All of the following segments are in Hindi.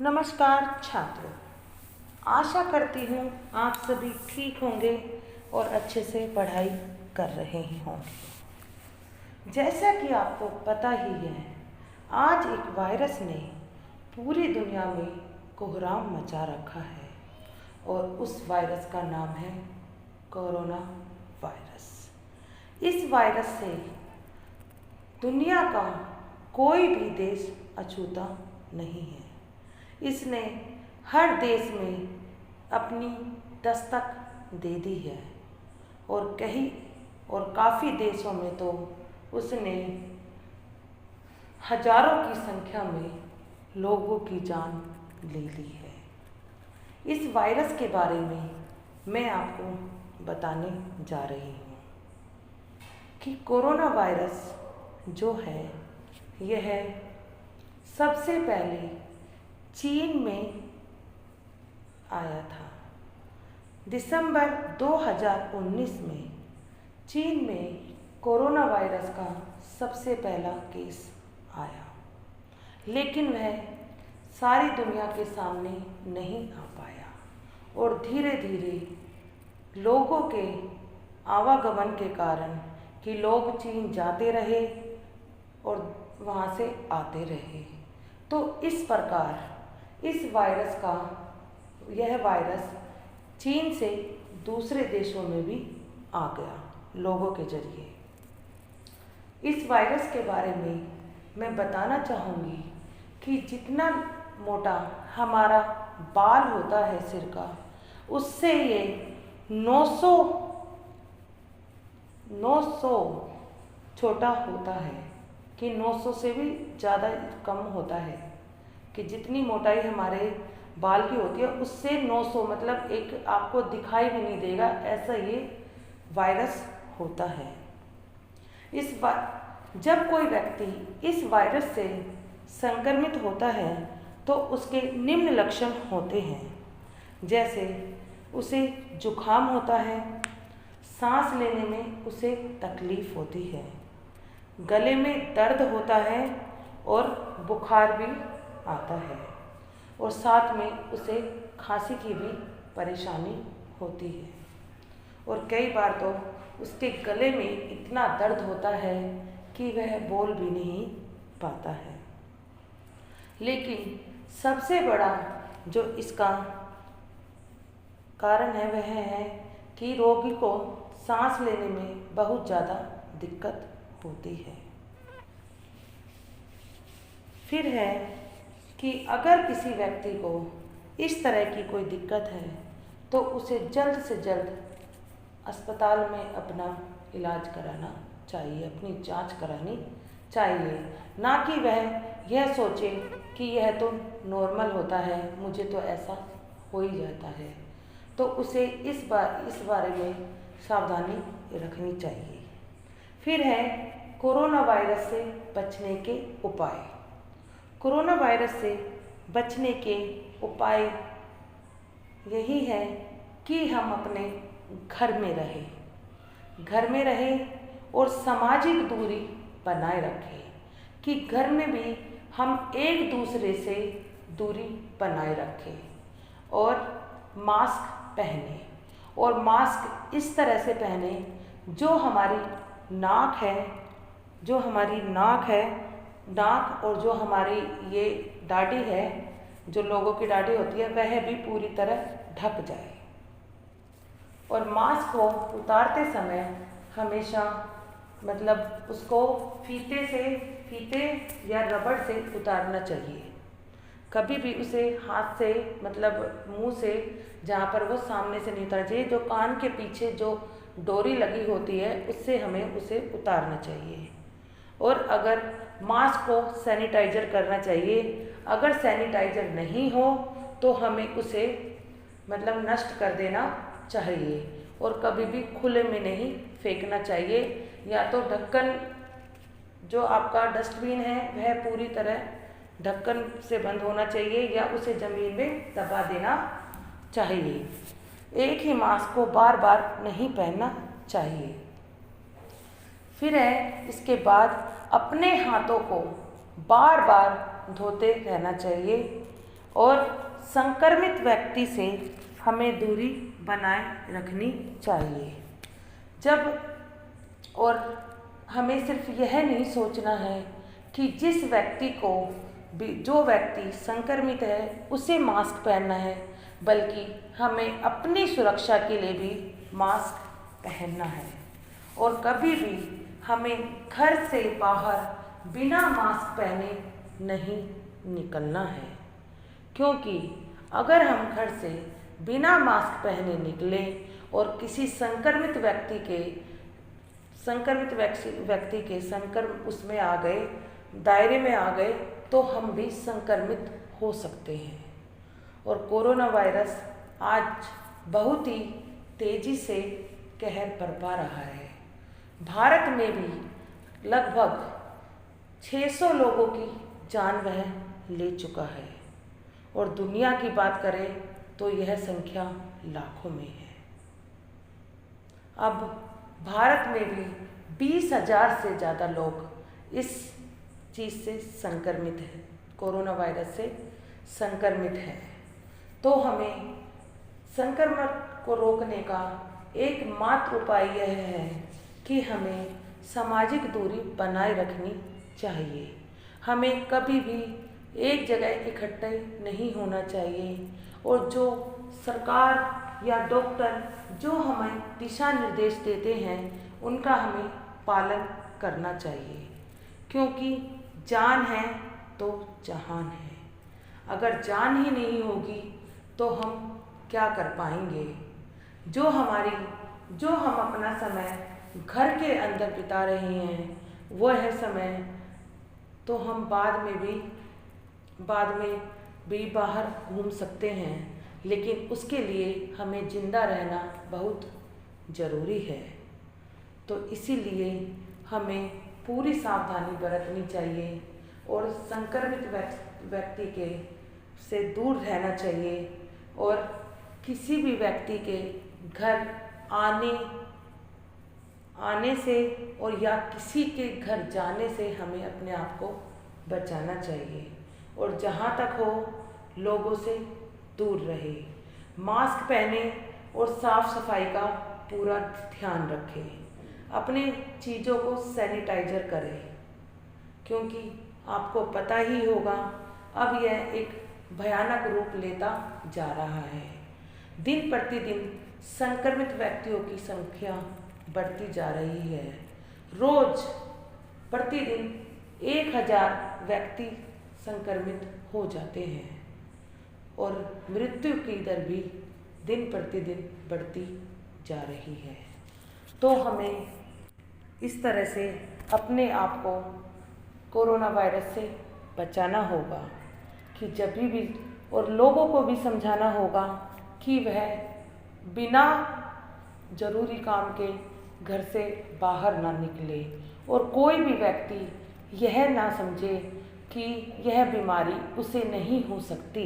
नमस्कार छात्रों, आशा करती हूँ आप सभी ठीक होंगे और अच्छे से पढ़ाई कर रहे ही होंगे। जैसा कि आपको पता ही है, आज एक वायरस ने पूरी दुनिया में कोहराम मचा रखा है और उस वायरस का नाम है कोरोना वायरस। इस वायरस से दुनिया का कोई भी देश अछूता नहीं है। इसने हर देश में अपनी दस्तक दे दी है और काफ़ी देशों में तो उसने हजारों की संख्या में लोगों की जान ले ली है। इस वायरस के बारे में मैं आपको बताने जा रही हूँ कि कोरोना वायरस जो है यह सबसे पहले चीन में आया था। दिसंबर 2019 में चीन में कोरोना वायरस का सबसे पहला केस आया, लेकिन वह सारी दुनिया के सामने नहीं आ पाया और धीरे धीरे लोगों के आवागमन के कारण कि लोग चीन जाते रहे और वहाँ से आते रहे, तो इस प्रकार यह वायरस चीन से दूसरे देशों में भी आ गया लोगों के जरिए। इस वायरस के बारे में मैं बताना चाहूँगी कि जितना मोटा हमारा बाल होता है सिर का, उससे ये 900 छोटा होता है कि 900 से भी ज़्यादा कम होता है कि जितनी मोटाई हमारे बाल की होती है उससे 900 मतलब एक आपको दिखाई भी नहीं देगा, ऐसा ये वायरस होता है। जब कोई व्यक्ति इस वायरस से संक्रमित होता है तो उसके निम्न लक्षण होते हैं, जैसे उसे जुखाम होता है, सांस लेने में उसे तकलीफ होती है, गले में दर्द होता है और बुखार भी आता है और साथ में उसे खांसी की भी परेशानी होती है और कई बार तो उसके गले में इतना दर्द होता है कि वह बोल भी नहीं पाता है। लेकिन सबसे बड़ा जो इसका कारण है वह है कि रोगी को सांस लेने में बहुत ज़्यादा दिक्कत होती है। फिर है कि अगर किसी व्यक्ति को इस तरह की कोई दिक्कत है तो उसे जल्द से जल्द अस्पताल में अपना इलाज कराना चाहिए, अपनी जांच करानी चाहिए, ना कि वह यह सोचे कि यह तो नॉर्मल होता है, मुझे तो ऐसा हो ही जाता है। तो उसे इस बारे में सावधानी रखनी चाहिए। फिर है कोरोना वायरस से बचने के उपाय। कोरोना वायरस से बचने के उपाय यही है कि हम अपने घर में रहें और सामाजिक दूरी बनाए रखें कि घर में भी हम एक दूसरे से दूरी बनाए रखें और मास्क पहने और मास्क इस तरह से पहने जो हमारी नाक और जो हमारी ये दाढ़ी है, जो लोगों की दाढ़ी होती है, वह भी पूरी तरह ढक जाए और मास्क को उतारते समय हमेशा मतलब उसको फीते या रबड़ से उतारना चाहिए। कभी भी उसे हाथ से मतलब मुंह से जहाँ पर वो सामने से नहीं उतारना चाहिए। जो कान के पीछे जो डोरी लगी होती है उससे हमें उसे उतारना चाहिए और अगर मास्क को सैनिटाइजर करना चाहिए। अगर सैनिटाइजर नहीं हो तो हमें उसे मतलब नष्ट कर देना चाहिए और कभी भी खुले में नहीं फेंकना चाहिए, या तो ढक्कन जो आपका डस्टबिन है वह पूरी तरह ढक्कन से बंद होना चाहिए या उसे ज़मीन में दबा देना चाहिए। एक ही मास्क को बार बार नहीं पहनना चाहिए। फिर है इसके बाद अपने हाथों को बार बार धोते रहना चाहिए और संक्रमित व्यक्ति से हमें दूरी बनाए रखनी चाहिए। जब और हमें सिर्फ यह नहीं सोचना है कि जिस व्यक्ति को जो व्यक्ति संक्रमित है उसे मास्क पहनना है, बल्कि हमें अपनी सुरक्षा के लिए भी मास्क पहनना है। और कभी भी हमें घर से बाहर बिना मास्क पहने नहीं निकलना है, क्योंकि अगर हम घर से बिना मास्क पहने निकले और किसी संक्रमित व्यक्ति के उसमें आ गए, दायरे में आ गए, तो हम भी संक्रमित हो सकते हैं। और कोरोना वायरस आज बहुत ही तेज़ी से कहर बरपा रहा है। भारत में भी लगभग 600 लोगों की जान वह ले चुका है, और दुनिया की बात करें तो यह संख्या लाखों में है। अब भारत में भी 20,000 से ज़्यादा लोग इस चीज़ से संक्रमित हैं, कोरोना वायरस से संक्रमित हैं। तो हमें संक्रमण को रोकने का एकमात्र उपाय यह है कि हमें सामाजिक दूरी बनाए रखनी चाहिए। हमें कभी भी एक जगह इकट्ठे नहीं होना चाहिए, और जो सरकार या डॉक्टर जो हमें दिशा निर्देश देते हैं उनका हमें पालन करना चाहिए, क्योंकि जान है तो जहान है। अगर जान ही नहीं होगी तो हम क्या कर पाएंगे। जो हम अपना समय घर के अंदर बिता रहे हैं, वह समय तो हम बाद में भी बाहर घूम सकते हैं, लेकिन उसके लिए हमें जिंदा रहना बहुत ज़रूरी है। तो इसीलिए हमें पूरी सावधानी बरतनी चाहिए और संक्रमित व्यक्ति से दूर रहना चाहिए, और किसी भी व्यक्ति के घर आने से और या किसी के घर जाने से हमें अपने आप को बचाना चाहिए, और जहाँ तक हो लोगों से दूर रहे, मास्क पहने और साफ सफाई का पूरा ध्यान रखें, अपने चीज़ों को सैनिटाइजर करें, क्योंकि आपको पता ही होगा अब यह एक भयानक रूप लेता जा रहा है। दिन प्रतिदिन संक्रमित व्यक्तियों की संख्या बढ़ती जा रही है। रोज प्रतिदिन 1000 व्यक्ति संक्रमित हो जाते हैं, और मृत्यु की दर भी दिन प्रतिदिन बढ़ती जा रही है। तो हमें इस तरह से अपने आप को कोरोना वायरस से बचाना होगा कि जब भी और लोगों को भी समझाना होगा कि वह बिना ज़रूरी काम के घर से बाहर ना निकले, और कोई भी व्यक्ति यह ना समझे कि यह बीमारी उसे नहीं हो सकती,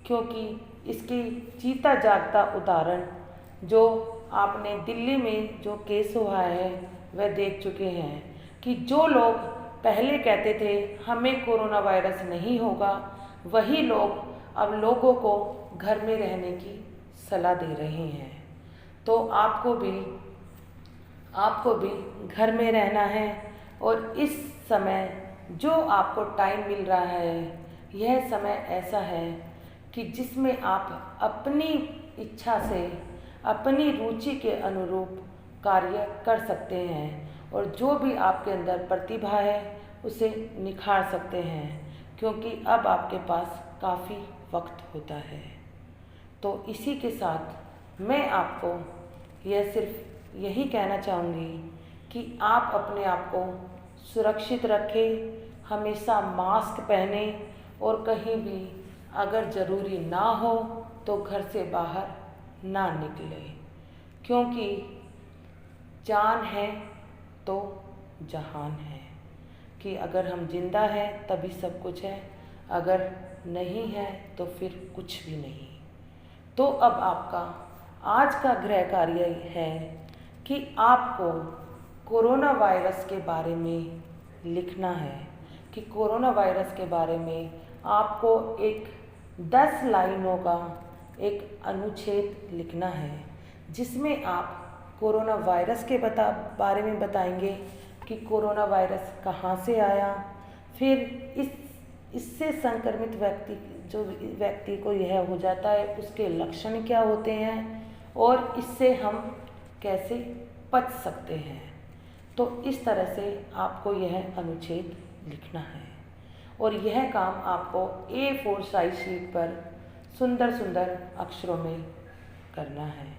क्योंकि इसकी जीता जागता उदाहरण जो आपने दिल्ली में जो केस हुआ है वह देख चुके हैं कि जो लोग पहले कहते थे हमें कोरोना वायरस नहीं होगा, वही लोग अब लोगों को घर में रहने की सलाह दे रहे हैं। तो आपको भी घर में रहना है, और इस समय जो आपको टाइम मिल रहा है, यह समय ऐसा है कि जिसमें आप अपनी इच्छा से अपनी रुचि के अनुरूप कार्य कर सकते हैं, और जो भी आपके अंदर प्रतिभा है उसे निखार सकते हैं, क्योंकि अब आपके पास काफ़ी वक्त होता है। तो इसी के साथ मैं आपको सिर्फ यही कहना चाहूँगी कि आप अपने आप को सुरक्षित रखें, हमेशा मास्क पहने, और कहीं भी अगर ज़रूरी ना हो तो घर से बाहर ना निकले, क्योंकि जान है तो जहान है, कि अगर हम जिंदा हैं तभी सब कुछ है, अगर नहीं है तो फिर कुछ भी नहीं। तो अब आपका आज का गृह कार्य है कि आपको कोरोना वायरस के बारे में लिखना है, कि कोरोना वायरस के बारे में आपको एक 10 लाइनों का एक अनुच्छेद लिखना है, जिसमें आप कोरोना वायरस के बारे में बताएंगे कि कोरोना वायरस कहाँ से आया, फिर इससे संक्रमित व्यक्ति को यह हो जाता है उसके लक्षण क्या होते हैं और इससे हम कैसे बच सकते हैं। तो इस तरह से आपको यह अनुच्छेद लिखना है और यह काम आपको A4 साइज शीट पर सुंदर सुंदर अक्षरों में करना है।